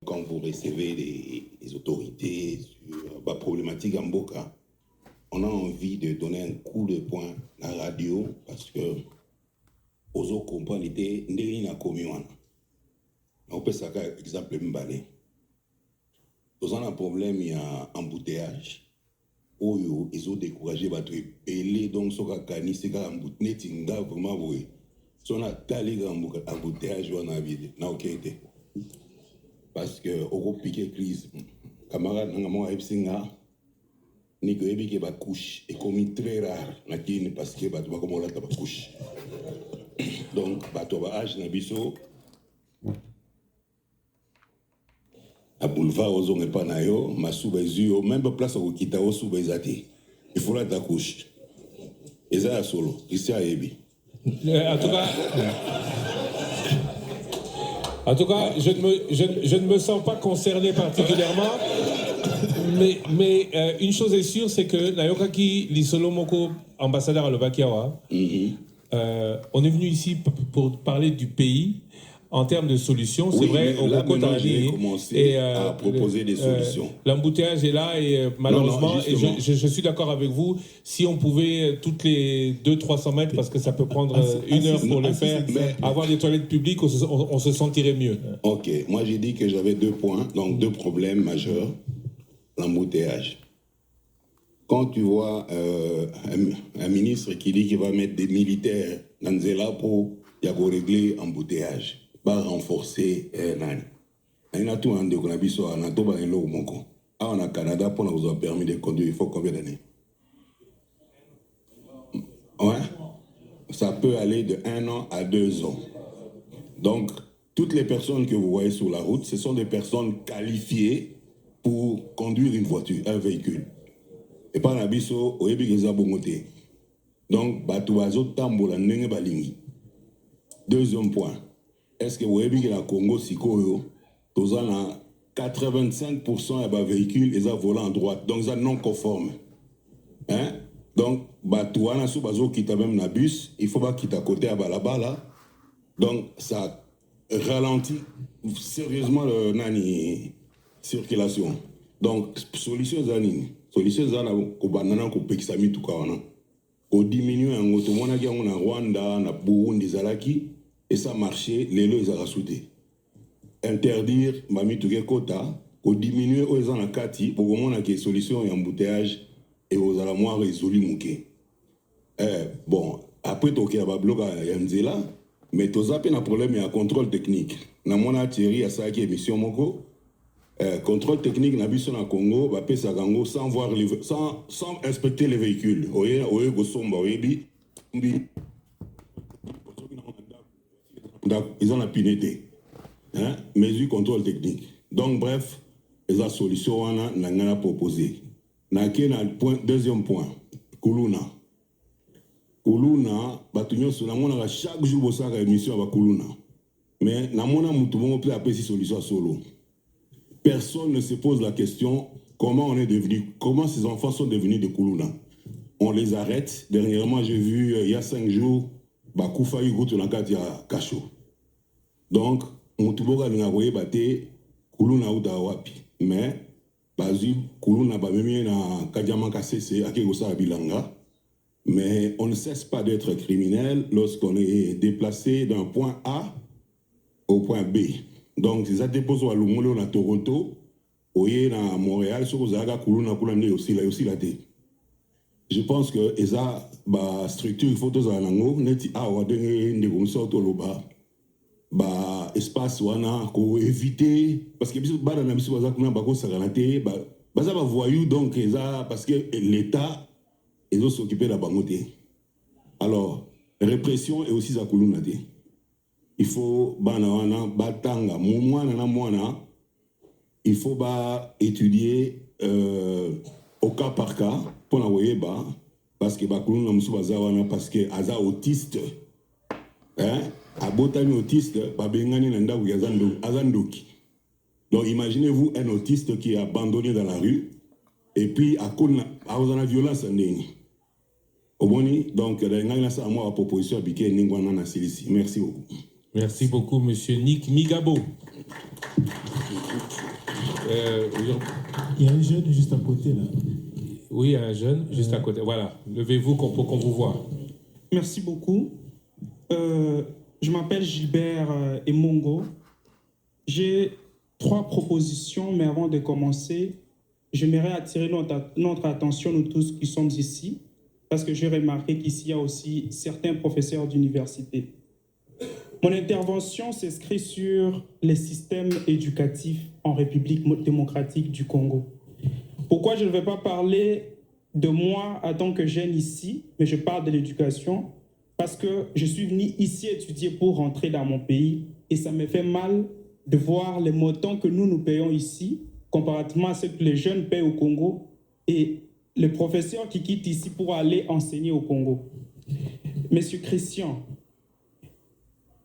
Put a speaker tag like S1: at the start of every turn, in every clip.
S1: quand vous recevez les autorités sur la problématique en Boka, on a envie de donner un coup de poing à la radio parce que aux autres comprendre l'idée n'est pas commis. On peut ça exemple m'balé. Dans un problème il y a embouteillage. Ils ont découragé votre et donc ce qu'a c'est qu'un embouteillage vraiment oui. Si on a talé embouteillage on a vidé na ok parce que au piqué crise camarade n'a moi epsinga ni que ebi que ba couche est commis très rare na kini parce que ba comme on la ta couche donc ba to ba âge na biso à boulevard aux on pas na yo masuba ezio même place au kitao suba ezati il faut la ta couche eza solo ici à ebi
S2: en tout cas, je ne me sens pas concerné particulièrement, mais une chose est sûre, c'est que Nayokaki Lisolo Moko, ambassadeur à Lovakiawa, on est venu ici pour parler du pays en termes de solutions. C'est vrai,
S1: au j'ai commencé à proposer des solutions.
S2: L'embouteillage est là et malheureusement, non, et je suis d'accord avec vous, si on pouvait toutes les 200-300 mètres, parce que ça peut prendre une heure pour le faire, avoir des toilettes publiques, on se sentirait mieux.
S1: Ok, moi j'ai dit que j'avais 2 points, donc 2 problèmes majeurs. L'embouteillage. Quand tu vois un ministre qui dit qu'il va mettre des militaires dans Zela pour régler l'embouteillage, pas renforcer nani. On a tout en deux, on a biso, on a tout en l'eau moko. Ah, on a Canada pour nous avoir permis de conduire. Il faut combien d'années? Ouais. Ça peut aller de 1 an à 2 ans. Donc, toutes les personnes que vous voyez sur la route, ce sont des personnes qualifiées pour conduire une voiture, un véhicule. Et par la biso, au Ebigeza Bongote. Donc, Batouazo Tambola Nenge Balingi. Deuxième point. Est-ce que vous avez vu que la Congo, Sikoyo, tous en 85% de véhicules, ils ont volant en droite. Donc, ils sont non conformes. Hein? Donc, Batouana, sous Bazo, qui t'a même un bus, il faut pas quitter à côté à Balabala. Donc, ça ralentit sérieusement le nani circulation. Donc, solution Zanini. Solution Zanini, au banana, au Pexami, tout cas, au diminuer en automona, en Rwanda, en Burundi, Zalaki. Et ça marchait, les lois ils ont rajouté. Interdire, mami touké quota, pour diminuer aux gens à Kati, pour que mon ait solution et embouteillage et aux alamoirs résolu mouké. Bon, après toké à Babloc à Yanzela, mais tous appels un problème et un contrôle technique. Na mon a Thierry à ça qui émission moko. Contrôle technique na biso na Congo, ba pesa gango sans voir sans inspecter les véhicules. Oye go somba oyebi. Ils ont la punité. Hein? Mesure contrôle technique. Donc, bref, les solutions on a proposé. Deuxième point, Kuluna. Kuluna, chaque jour, vous avez une émission avec Kuluna. Mais, on peut appeler ces solutions solo. Personne ne se pose la question comment on est devenu, comment ces enfants sont devenus de Kuluna. On les arrête. Dernièrement, j'ai vu, il y a 5 jours, Bakoufa Yugout Lankati à Kacho. Donc, Moutuboga n'a pas battu Kuluna ou Dawapi. Mais, Bazu, Kuluna ba même na Kadiama Kasese, Akegosa Bilanga. Mais on ne cesse pas d'être criminel lorsqu'on est déplacé d'un point A au point B. Donc, si ça dépose à Lumolo, à Toronto, ou à Montréal, sur Zaga, Kuluna, Kulana aussi la tête. Je pense que esa ba structure photos à lango neti a wa dengue ndeko msoto loba ba espace wana ko éviter parce que biso bana na biso baza kuna bako sagalate ba baza ba voyou donc esa parce que l'état ils ont s'occuper de la bangote. Alors répression et aussi za kuluna te. Il faut bana wana batanga mwana na mwana il faut ba étudier au cas par cas pour l'envoyer bas parce que bakulun na musu bazawana parce que aza autiste hein abotani autiste babengani na ndaku ya azandoki. Donc imaginez-vous un autiste qui est abandonné dans la rue et puis à cause de la violence ndeni oboni donc ngana sa moi à proposition abike ningwana na silisi. Merci beaucoup.
S2: Merci beaucoup monsieur Nick Migabo.
S3: Il y a un jeune juste à côté, là.
S2: Oui, il y a un jeune juste à côté. Voilà, levez-vous pour qu'on vous voit.
S4: Merci beaucoup. Je m'appelle Gilbert Emongo. J'ai 3 propositions, mais avant de commencer, j'aimerais attirer notre attention, nous tous qui sommes ici, parce que j'ai remarqué qu'ici, il y a aussi certains professeurs d'université. Mon intervention s'inscrit sur les systèmes éducatifs en République démocratique du Congo. Pourquoi je ne vais pas parler de moi en tant que jeune ici, mais je parle de l'éducation, parce que je suis venu ici étudier pour rentrer dans mon pays et ça me fait mal de voir les montants que nous payons ici, comparativement à ce que les jeunes payent au Congo et les professeurs qui quittent ici pour aller enseigner au Congo. Monsieur Christian,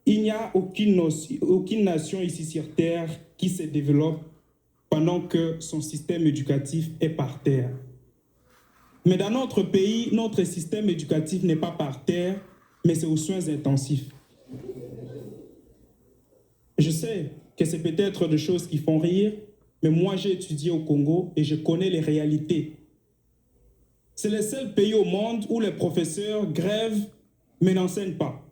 S4: il n'y a aucune nation ici sur Terre qui se développe pendant que son système éducatif est par terre. Mais dans notre pays, notre système éducatif n'est pas par terre, mais c'est aux soins intensifs. Je sais que c'est peut-être des choses qui font rire, mais moi j'ai étudié au Congo et je connais les réalités. C'est le seul pays au monde où les professeurs grèvent mais n'enseignent pas.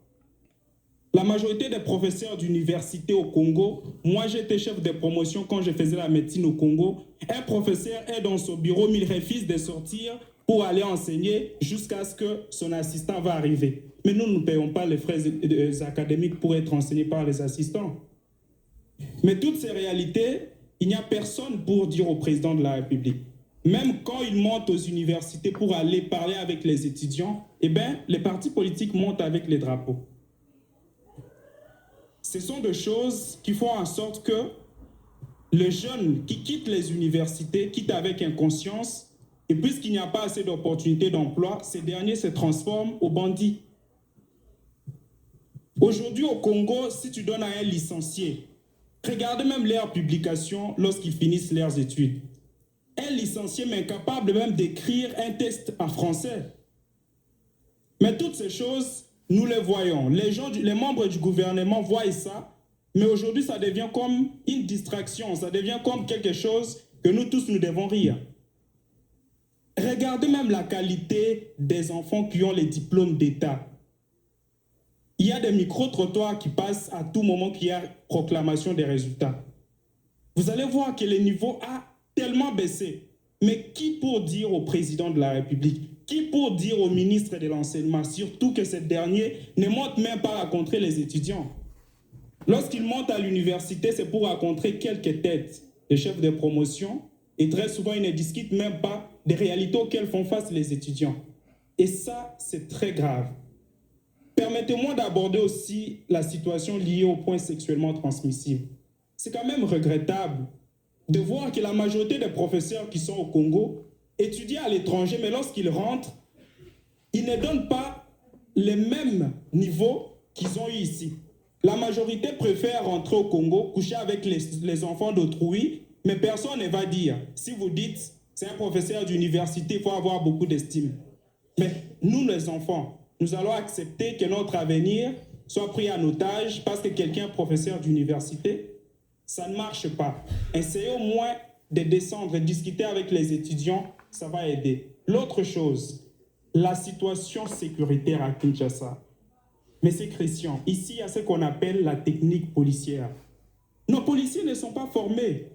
S4: La majorité des professeurs d'université au Congo, moi j'étais chef de promotion quand je faisais la médecine au Congo, un professeur est dans son bureau, mais il refuse de sortir pour aller enseigner jusqu'à ce que son assistant va arriver. Mais nous ne payons pas les frais académiques pour être enseignés par les assistants. Mais toutes ces réalités, il n'y a personne pour dire au président de la République. Même quand il monte aux universités pour aller parler avec les étudiants, eh bien, les partis politiques montent avec les drapeaux. Ce sont des choses qui font en sorte que les jeunes qui quittent les universités quittent avec inconscience et puisqu'il n'y a pas assez d'opportunités d'emploi, ces derniers se transforment aux bandits. Aujourd'hui au Congo, si tu donnes à un licencié, regardez même leurs publications lorsqu'ils finissent leurs études. Un licencié est incapable même d'écrire un test en français. Mais toutes ces choses, nous les voyons. Les membres du gouvernement voient ça, mais aujourd'hui, ça devient comme une distraction, ça devient comme quelque chose que nous tous, nous devons rire. Regardez même la qualité des enfants qui ont les diplômes d'État. Il y a des micro-trottoirs qui passent à tout moment qu'il y a proclamation des résultats. Vous allez voir que le niveau a tellement baissé. Mais qui pour dire au président de la République, qui pour dire au ministre de l'Enseignement, surtout que ce dernier ne monte même pas à rencontrer les étudiants. Lorsqu'il monte à l'université, c'est pour rencontrer quelques têtes, les chefs de promotion, et très souvent, ils ne discutent même pas des réalités auxquelles font face les étudiants. Et ça, c'est très grave. Permettez-moi d'aborder aussi la situation liée aux points sexuellement transmissibles. C'est quand même regrettable de voir que la majorité des professeurs qui sont au Congo étudient à l'étranger, mais lorsqu'ils rentrent, ils ne donnent pas les mêmes niveaux qu'ils ont eu ici. La majorité préfère rentrer au Congo, coucher avec les enfants d'autrui, mais personne ne va dire. Si vous dites, c'est un professeur d'université, il faut avoir beaucoup d'estime. Mais nous, les enfants, nous allons accepter que notre avenir soit pris en otage parce que quelqu'un est professeur d'université. Ça ne marche pas. Essayez au moins de descendre, de discuter avec les étudiants, ça va aider. L'autre chose, la situation sécuritaire à Kinshasa. Monsieur Christian, ici, il y a ce qu'on appelle la technique policière. Nos policiers ne sont pas formés.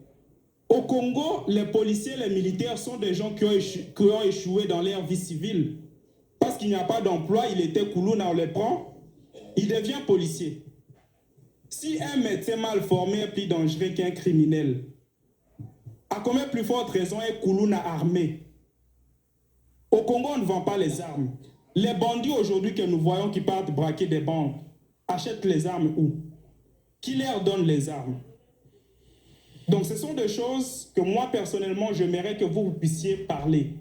S4: Au Congo, les policiers, les militaires sont des gens qui ont échoué dans leur vie civile. Parce qu'il n'y a pas d'emploi, il était Koulouna, on les prend, il devient policier. Si un médecin mal formé est plus dangereux qu'un criminel, à combien plus forte raison est Koulouna armé? Au Congo, on ne vend pas les armes. Les bandits aujourd'hui que nous voyons qui partent braquer des banques, achètent les armes où? Qui leur donne les armes? Donc ce sont des choses que moi personnellement, j'aimerais que vous puissiez parler.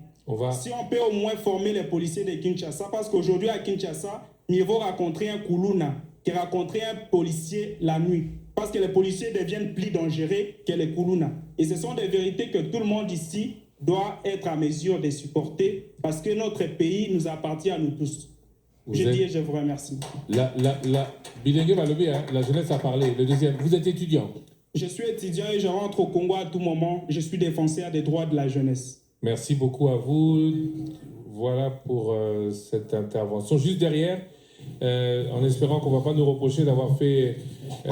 S4: Si on peut au moins former les policiers de Kinshasa, parce qu'aujourd'hui à Kinshasa, mieux vaut rencontrer un Koulouna que rencontrer un policier la nuit. Parce que les policiers deviennent plus dangereux que les Koulouna. Et ce sont des vérités que tout le monde ici doit être à mesure de supporter, parce que notre pays nous appartient à nous tous. Je vous remercie.
S2: La jeunesse a parlé. Le deuxième, vous êtes étudiant?
S4: Je suis étudiant et je rentre au Congo à tout moment. Je suis défenseur des droits de la jeunesse.
S2: Merci beaucoup à vous. Voilà pour cette intervention. Juste derrière, en espérant qu'on ne va pas nous reprocher d'avoir fait